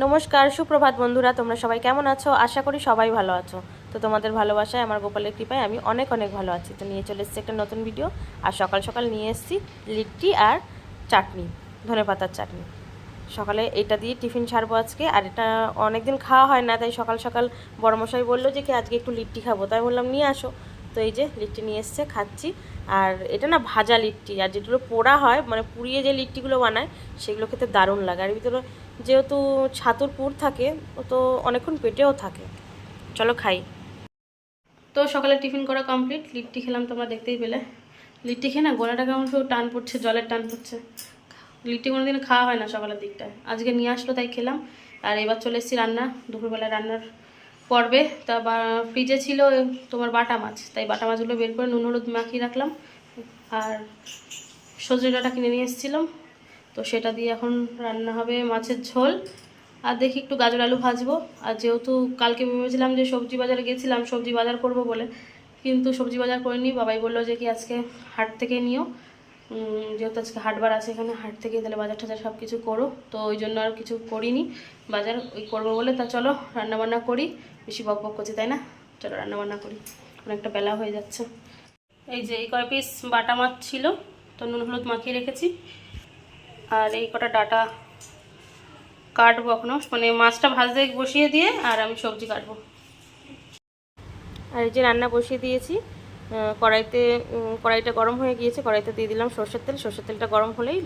নমস্কার, সুপ্রভাত বন্ধুরা। তোমরা সবাই কেমন আছো? আশা করি সবাই ভালো আছো। তো তোমাদের ভালোবাসায়, আমার গোপালের কৃপায় আমি অনেক অনেক ভালো আছি। তো নিয়ে চলে এসেছি একটা নতুন ভিডিও। আর সকাল সকাল নিয়ে এসেছি লিট্টি আর চাটনি, ধনেপাতার চাটনি। সকালে এটা দিয়ে টিফিন ছাড়বো আজকে। আর এটা অনেক দিন খাওয়া হয় না, তাই সকাল সকাল বড়মশাই বললো যে কি আজকে একটু লিট্টি খাবো, তাই বললাম নিয়ে আসো। তো এই যে লিট্টি নিয়ে এসছে, খাচ্ছি। আর এটা না ভাজা লিট্টি, আর যেগুলো পোড়া হয় মানে পুড়িয়ে যে লিট্টিগুলো বানায় সেগুলো খেতে দারুণ লাগে। আর ভিতরে যেহেতু ছাতুর পুর থাকে, তো অনেকক্ষণ পেটেও থাকে। চলো খাই। তো সকালে টিফিন করা কমপ্লিট, লিট্টি খেলাম, তোমরা দেখতেই পেলে। লিট্টি খেয়ে না গলাটা কেমন শুধু টান পড়ছে, জলের টান পড়ছে। লিট্টি কোনোদিন খাওয়া হয় না সকালের দিকটায়, আজকে নিয়ে আসলো তাই খেলাম। আর এবার চলে এসেছি রান্না, দুপুরবেলা রান্নার পর্বে। তা ফ্রিজে ছিল তোমার বাটা মাছ, তাই বাটা মাছগুলো বের করে নুন হলুদ মাখিয়ে রাখলাম। আর সজনে ডাঁটা কিনে নিয়ে এসেছিলাম, তো সেটা দিয়ে এখন রান্না হবে মাছের ঝোল। আর দেখি একটু গাজর আলু ভাজবো। আর যেহেতু কালকে ভেবেছিলাম যে সবজি বাজারে গেছিলাম সবজি বাজার করব বলে, কিন্তু সবজি বাজার করিনি। বাবাই বললো যে কি আজকে হাট থেকে নিও, যেহেতু আজকে হাটবার আছে এখানে, হাট থেকে তাহলে বাজার টাজার সব কিছু করো। তো ওই জন্য আর কিছু করিনি বাজার, ওই করবো বলে। তা চলো রান্নাবান্না করি, বেশি বক বক করছি তাই না? চলো রান্নাবান্না করি, অনেকটা বেলা হয়ে যাচ্ছে। এই যে এই কয় পিস বাটা মাছ ছিল, তো নুন হলুদ মাখিয়ে রেখেছি। আর এই কটা ডাটা কাটবো এখনও, মানে মাছটা ভাজতে বসিয়ে দিয়ে আর আমি সবজি কাটবো। আর এই যে রান্না বসিয়ে দিয়েছি কড়াইতে। কড়াইটা গরম হয়ে গিয়েছে, কড়াইতে দিয়ে দিলাম সর্ষের তেল। সর্ষের তেলটা গরম হলেই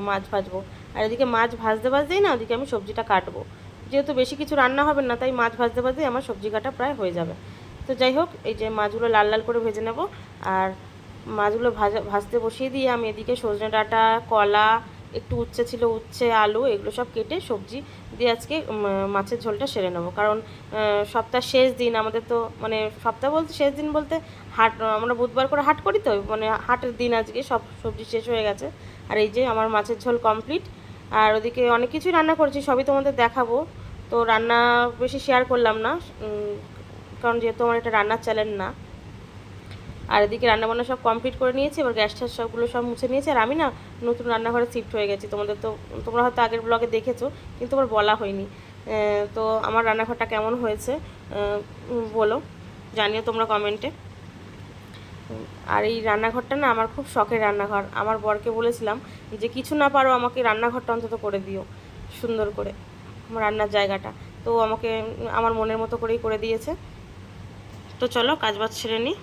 মাছ ভাজবো। আর এদিকে মাছ ভাজতে ভাজতেই না ওদিকে আমি সবজিটা কাটবো। যেহেতু বেশি কিছু রান্না হবে না, তাই মাছ ভাজতে ভাজতেই আমার সবজি কাটা প্রায় হয়ে যাবে। তো যাই হোক, এই যে মাছগুলো লাল লাল করে ভেজে নেব। আর মাছগুলো ভাজতে বসিয়ে দিয়ে আমি এদিকে সজনে ডাঁটা, কলা, একটু উচ্ছে ছিল, উচ্ছে, আলু, এগুলো সব কেটে সবজি দিয়ে আজকে মাছের ঝোলটা সেরে নেবো। কারণ সপ্তাহ শেষ দিন আমাদের, তো মানে সপ্তাহ বলতে শেষ দিন বলতে হাট, আমরা বুধবার করে হাট করি, তো মানে হাটের দিন আজকে সব সবজি শেষ হয়ে গেছে। আর এই যে আমার মাছের ঝোল কমপ্লিট। আর ওদিকে অনেক কিছুই রান্না করেছি, সবই তোমাদের দেখাবো। তো রান্না বেশি শেয়ার করলাম না, কারণ যেহেতু আমার এটা রান্নার চ্যানেল না। আর এদিকে রান্নাবান্না সব কমপ্লিট করে নিয়েছি, এবার গ্যাস ট্যাস সবগুলো সব মুছে নিয়েছি। আর আমি না নতুন রান্নাঘরে শিফট হয়ে গেছি, তোমরা হয়তো আগের ব্লগে দেখেছো, কিন্তু আমার বলা হয়নি। তো আমার রান্নাঘরটা কেমন হয়েছে বলো, জানিও তোমরা কমেন্টে। আর এই রান্নাঘরটা না আমার খুব শখের রান্নাঘর। আমার বরকে বলেছিলাম যে কিছু না পারো আমাকে রান্নাঘরটা অন্তত করে দিও সুন্দর করে, আমার রান্নার জায়গাটা। তো আমাকে আমার মনের মতো করেই করে দিয়েছে। তো চলো কাজ বাজ ছেড়ে নিই।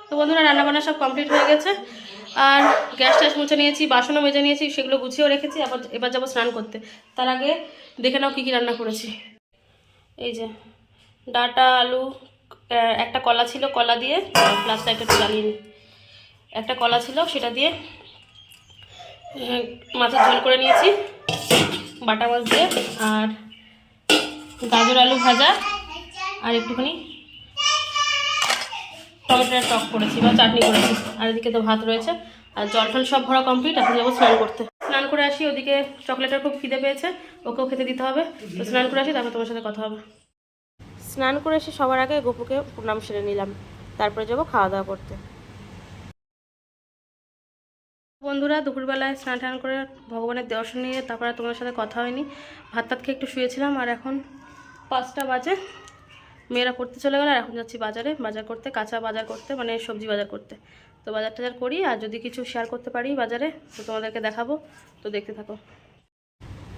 তো বন্ধুরা রান্নাবান্না সব কমপ্লিট হয়ে গেছে। আর গ্যাস ট্যাস মুছে নিয়েছি, বাসনও মেজে নিয়েছি, সেগুলো গুছিয়েও রেখেছি। এবার যাবো স্নান করতে। তার আগে দেখে নাও কী কী রান্না করেছি। এই যে ডাঁটা, আলু, একটা কলা ছিল, কলা দিয়ে গ্লাসটা একটু জ্বালিয়ে নিই। একটা কলা ছিল, সেটা দিয়ে মাছের ঝোল করে নিয়েছি বাটা মাছ দিয়ে। আর গাজর আলু ভাজা, আর একটুখানি টমেটোর টক করেছি বা চাটনি করেছি। আর এদিকে তো ভাত রয়েছে, আর জল টল সব ভরা কমপ্লিট। এখন যাবো স্নান করতে। স্নান করে আসি, ওদিকে চকলেটের খুব খিদে পেয়েছে, ওকেও খেতে দিতে হবে। তো স্নান করে আসি, তারপর তোমার সাথে কথা হবে। স্নান করে এসে সবার আগে গপুকে প্রণাম সেরে নিলাম, তারপরে যাবো খাওয়া দাওয়া করতে। বন্ধুরা দুপুরবেলায় স্নান টান করে ভগবানের দর্শন নিয়ে তারপরে তোমার সাথে কথা হয়নি, ভাত টাত খেয়ে একটু শুয়েছিলাম। আর এখন 5টা বাজে, মেয়েরা পড়তে চলে গেল। আর এখন যাচ্ছি বাজারে বাজার করতে, কাঁচা বাজার করতে, মানে সবজি বাজার করতে। তো বাজার টাজার করি, আর যদি কিছু শেয়ার করতে পারি বাজারে তো তোমাদেরকে দেখাবো। তো দেখতে থাকো।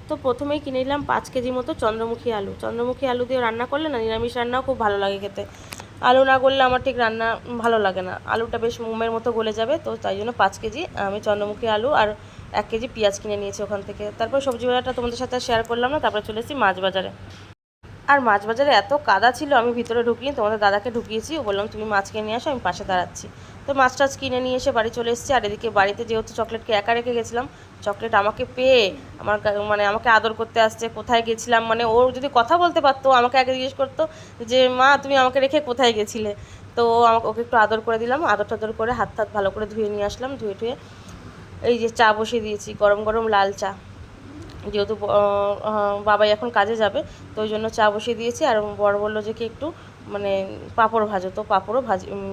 তো প্রথমেই কিনে নিলাম 5 কেজি মতো চন্দ্রমুখী আলু। চন্দ্রমুখী আলু দিয়ে রান্না করলে না নিরামিষ রান্নাও খুব ভালো লাগে খেতে। আলু না করলে আমার ঠিক রান্না ভালো লাগে না, আলুটা বেশ মোমের মতো গলে যাবে। তো তাই জন্য 5 কেজি আমি চন্দ্রমুখী আলু আর 1 কেজি পেঁয়াজ কিনে নিয়েছি ওখান থেকে। তারপর সবজি বাজারটা তোমাদের সাথে শেয়ার করলাম না, তারপরে চলে এসেছি মাছ বাজারে। আর মাছ বাজারে এত কাদা ছিল, আমি ভিতরে ঢুকিয়ে তোমাদের দাদাকে ঢুকিয়েছি, ও বললাম তুমি মাছ কিনে নিয়ে আসো, আমি পাশে দাঁড়াচ্ছি। তো মাছ টাছ কিনে নিয়ে এসে বাড়ি চলে এসেছি। আর এদিকে বাড়িতে যেহেতু চকলেটকে একা রেখে গেছিলাম, চকলেট আমাকে পেয়ে মানে আমাকে আদর করতে আসছে। কোথায় গেছিলাম, মানে ওর যদি কথা বলতে পারতো আমাকে আগে জিজ্ঞেস করতো যে মা তুমি আমাকে রেখে কোথায় গেছিলে। তো ওকে একটু আদর করে দিলাম, আদর টাদর করে হাত টাত ভালো করে ধুয়ে নিয়ে আসলাম। ধুয়ে টুয়ে এই যে চা বসিয়ে দিয়েছি, গরম গরম লাল চা। যেহেতু বাবাই এখন কাজে যাবে, তো ওই জন্য চা বসিয়ে দিয়েছি। আর বড় বললো যে কি একটু মানে পাঁপড় ভাজো, তো পাঁপড়ও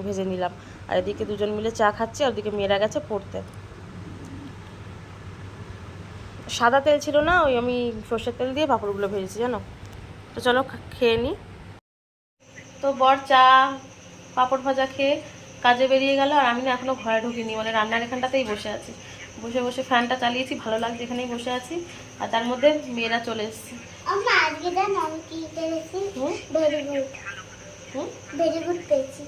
ভেজে নিলাম। আর এদিকে দুজন মিলে চা খাচ্ছি, আর ওদিকে মেয়েরা গেছে পড়তে। সাদা তেল ছিল না, ওই আমি সর্ষের তেল দিয়ে পাঁপড়গুলো ভেজেছি জানো। তো চলো খেয়ে নিই। তো বর চা পাঁপড় ভাজা খেয়ে কাজে বেরিয়ে গেল, আর আমি না এখনও ঘরে ঢুকিনি, মানে রান্নার এখানটাতেই বসে আছি। বসে বসে ফ্যানটা চালিয়েছি, ভালো লাগছে এখানেই বসে আছি। আর তার মধ্যে মেয়েরা চলে এসেছে। ভেরি গুড পেয়েছি।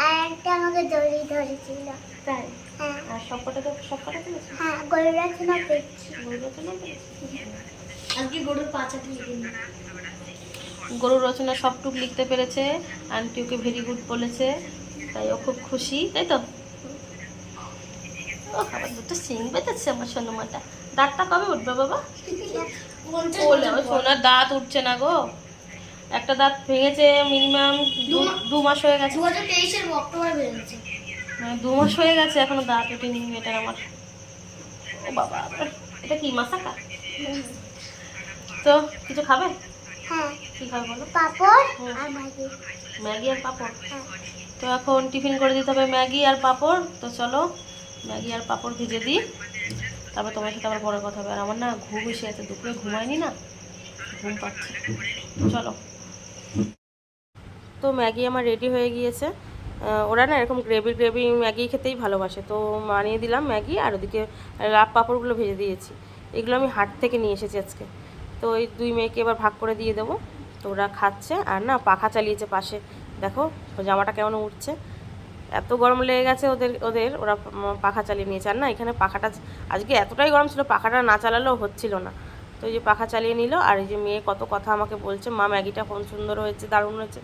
আর একটা আমাকে দড়ি ধরেছিল। তাই? আর সবকটা তো পেয়েছি। হ্যাঁ, গরুর রচনা পেয়েছি। আজকে গরুর পাঁচাটি লিখে নি। গরুর রচনা সবটুক লিখতে পেরেছে, আন্টি ওকে ভেরি গুড বলেছে, তাই ও খুব খুশি, তাই তো? ও আবার দুটো সিং বেঁধেছে আমার সোনামাটা। দাঁতটা কবে উঠবে বাবা? সোনার দাঁত উঠছে না গো, একটা দাঁত ভেঙেছে মিনিমাম 2 মাস হয়ে গেছে। 2023 অক্টোবর ভেঙেছে, 2 মাস হয়ে গেছে এখনো দাঁত উঠেনি মেয়েটার আমার। ও বাবা, এটা কি মাসাকা? তো কিছু খাবে? হ্যাঁ। কি খাবে বলো? পাপড় আর ম্যাগি। ম্যাগি আর পাঁপড়? হ্যাঁ। তো এখন টিফিন করে দিতে হবে ম্যাগি আর পাঁপড়। তো চলো ম্যাগি আর পাঁপড় ভেজে দিই, তারপর তোমার সাথে আবার বড় কথা হবে। আর আমার না ঘুম এসে আছে, দুপুরে ঘুমায়নি না, ঘুম পাচ্ছে। চলো। তো ম্যাগি আমার রেডি হয়ে গিয়েছে। ওরা না এরকম গ্রেভি গ্রেভি ম্যাগি খেতেই ভালোবাসে, তো বানিয়ে দিলাম ম্যাগি, আর ওদিকে লাভ পাঁপড়গুলো ভেজে দিয়েছি। এগুলো আমি হাট থেকে নিয়ে এসেছি আজকে। তো এই 2 মেয়েকে এবার ভাগ করে দিয়ে দেবো। তো ওরা খাচ্ছে, আর না পাখা চালিয়েছে পাশে, দেখো জামাটা কেমন উঠছে। এত গরম লেগে গেছে ওদের ওরা পাখা চালিয়ে নিয়েছে। আর না এখানে পাখাটা আজকে এতটাই গরম ছিল, পাখাটা না চালালেও হচ্ছিল না। তো এই যে পাখা চালিয়ে নিল, আর এই যে মেয়ে কত কথা আমাকে বলছে, মা ম্যাগিটা কোন সুন্দর হয়েছে, দারুণ হয়েছে।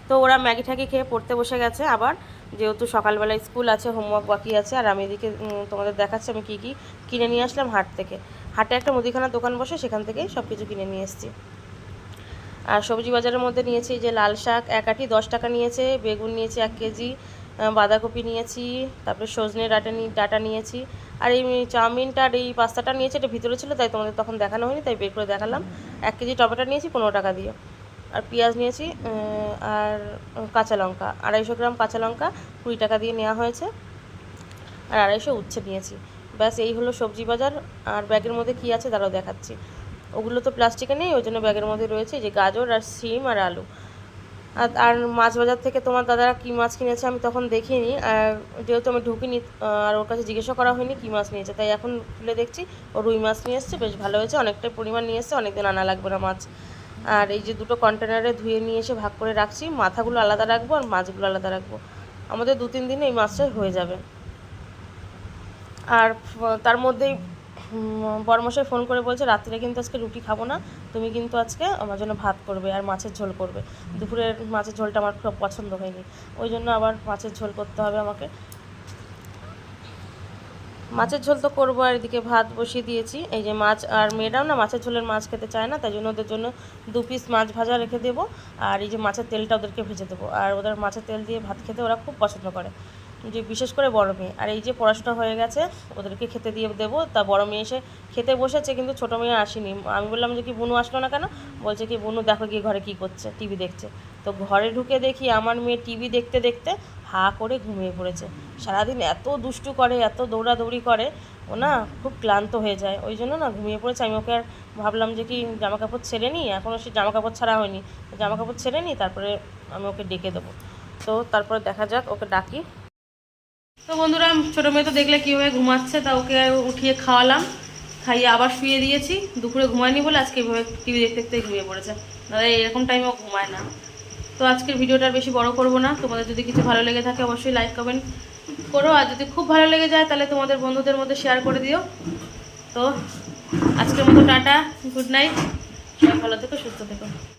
তো ওরা ম্যাগি ঠ্যাগি খেয়ে পড়তে বসে গেছে। আবার যেহেতু সকালবেলায় স্কুল আছে, হোমওয়ার্ক বাকি আছে। আর আমি এদিকে তোমাদের দেখাচ্ছি আমি কী কী কিনে নিয়ে আসলাম হাট থেকে। হাটে একটা মুদিখানার দোকান বসে, সেখান থেকেই সব কিছু কিনে নিয়ে এসেছি। আর সবজি বাজারের মধ্যে নিয়েছি যে লাল শাক 1 আঁটি 10 টাকা নিয়েছে, বেগুন নিয়েছি 1 কেজি, বাঁধাকপি নিয়েছি, তারপরে সজনে ডাঁটা নিয়েছি। আর এই চাউমিনটা আর এই পাস্তাটা নিয়েছি, এটা ভিতরে ছিল তাই তোমাদের তখন দেখানো হয়নি, তাই বের করে দেখালাম। 1 কেজি টমেটো নিয়েছি 15 টাকা দিয়ে। আর পেঁয়াজ নিয়েছি, আর কাঁচা লঙ্কা 250 গ্রাম কাঁচা লঙ্কা 20 টাকা দিয়ে নেওয়া হয়েছে। আর 250 উচ্ছে নিয়েছি। ব্যাস এই হলো সবজি বাজার। আর ব্যাগের মধ্যে কী আছে তারাও দেখাচ্ছি। ওগুলো তো প্লাস্টিকে নেই, ওই জন্য ব্যাগের মধ্যে রয়েছে যে গাজর আর সিম আর আলু। আর মাছ বাজার থেকে তোমার দাদারা কী মাছ কিনেছে আমি তখন দেখিনি, আর যেহেতু আমি ঢুকিনি আর ওর কাছে জিজ্ঞাসা করা হয়নি কী মাছ নিয়েছে, তাই এখন খুলে দেখছি ও রুই মাছ নিয়ে এসছে, বেশ ভালো হয়েছে, অনেকটাই পরিমাণ নিয়ে এসছে, অনেকদিন আনা লাগবে না মাছ। আর এই যে 2টো কন্টেনারে ধুয়ে নিয়ে এসে ভাগ করে রাখছি, মাথাগুলো আলাদা রাখবো আর মাছগুলো আলাদা রাখবো। আমাদের 2-3 দিনে এই মাছটা হয়ে যাবে। আর তার মধ্যেই বড়মশাই ফোন করে বলছে রাত্রে কিন্তু আজকে রুটি খাবো না, তুমি কিন্তু আজকে আমার জন্য ভাত করবে আর মাছের ঝোল করবে। দুপুরের মাছের ঝোলটা আমার খুব পছন্দ হয়নি, ওই জন্য আবার মাছের ঝোল করতে হবে আমাকে। মাছের ঝোল তো করবো, আর এদিকে ভাত বসিয়ে দিয়েছি। এই যে মাছ, আর মেয়েরাও না মাছের ঝোলের মাছ খেতে চায় না, তাই জন্য ওদের জন্য 2 পিস মাছ ভাজা রেখে দেবো। আর এই যে মাছের তেলটা ওদেরকে ভেজে দেবো, আর ওদের মাছের তেল দিয়ে ভাত খেতে ওরা খুব পছন্দ করে, যে বিশেষ করে বড় মেয়ে। আর এই যে পড়াশোনা হয়ে গেছে, ওদেরকে খেতে দিয়ে দেবো। তা বড় মেয়ে এসে খেতে বসেছে, কিন্তু ছোটো মেয়ে আসেনি। আমি বললাম যে কি বুনু আসলো না কেন, বলছে কি বুনু দেখো গিয়ে ঘরে কী করছে, টিভি দেখছে। তো ঘরে ঢুকে দেখি আমার মেয়ে টিভি দেখতে দেখতে হা করে ঘুমিয়ে পড়েছে। সারাদিন এত দুষ্টু করে, এত দৌড়াদৌড়ি করে, ও না খুব ক্লান্ত হয়ে যায়, ওই জন্য না ঘুমিয়ে পড়েছে। আমি ওকে আর ভাবলাম যে কি জামা কাপড় ছেড়ে নিই, এখনও সে জামা কাপড় ছাড়া হয়নি, জামা কাপড় ছেড়ে নিই, তারপরে আমি ওকে ডেকে দেবো। তো তারপরে দেখা যাক, ওকে ডাকি। তো বন্ধুরা, ছোটো মেয়ে তো দেখলে কীভাবে ঘুমাচ্ছে, তা ওকে উঠিয়ে খাওয়ালাম, খাইয়ে আবার শুয়ে দিয়েছি। দুপুরে ঘুমায়নি বলে আজকে এইভাবে টিভি দেখতে দেখতে ঘুমিয়ে পড়েছে, দাদা এরকম টাইমেও ঘুমায় না। তো আজকের ভিডিওটা বেশি বড় করব না। তোমাদের যদি কিছু ভালো লেগে থাকে অবশ্যই লাইক কমেন্ট করো, আর যদি খুব ভালো লেগে যায় তাহলে তোমাদের বন্ধুদের মধ্যে শেয়ার করে দিও। তো আজকের মতো টাটা, গুড নাইট, সবাই ভালো থেকো, সুস্থ থেকো।